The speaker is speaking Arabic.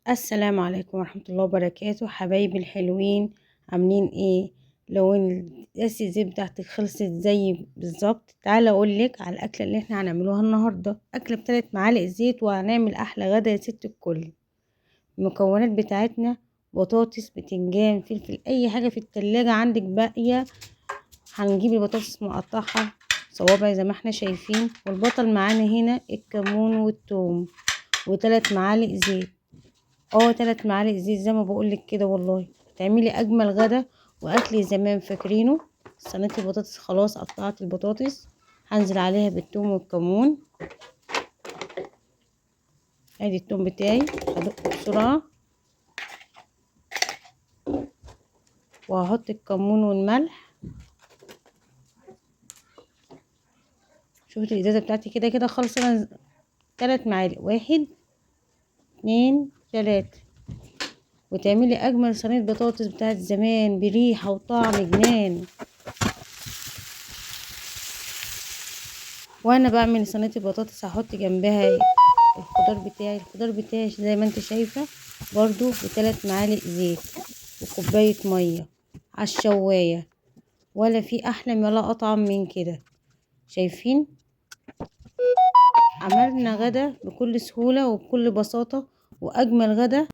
السلام عليكم ورحمة الله وبركاته، حبايبي الحلوين، عاملين ايه؟ لو القاسي الزيت بتاعتك خلصت زي بالظبط، تعالى اقولك على الاكله اللي احنا هنعملوها النهارده. اكله ب3 معالق زيت وهنعمل احلى غدا يا ست الكل. المكونات بتاعتنا: بطاطس، بتنجان، فلفل، اي حاجه في التلاجة عندك باقيه. هنجيب البطاطس مقطعها صوابع زي ما احنا شايفين، والبطل معانا هنا الكمون والثوم، و3 معالق زيت. 3 معالق زيت زي ما بقولك كده. والله تعملي اجمل غدا واكل زمان فاكرينه. صينيه البطاطس خلاص، قطعت البطاطس، هنزل عليها بالثوم والكمون. ادي الثوم بتاعي هدقه بسرعه، وهحط الكمون والملح. شوفي الازازه بتاعتي كده كده خالص. انا 3 معالق، 1 2 3. وتعملي اجمل صينيه بطاطس بتاعت زمان بريحه وطعم جنان. وانا بعمل صينيه البطاطس هحط جنبها الخضار بتاعي زي ما انت شايفه، برضو ب3 معالق زيت وكوبايه ميه على الشوايه. ولا في احلى ولا اطعم من كده. شايفين؟ عملنا غدا بكل سهوله وبكل بساطه، واجمل غدا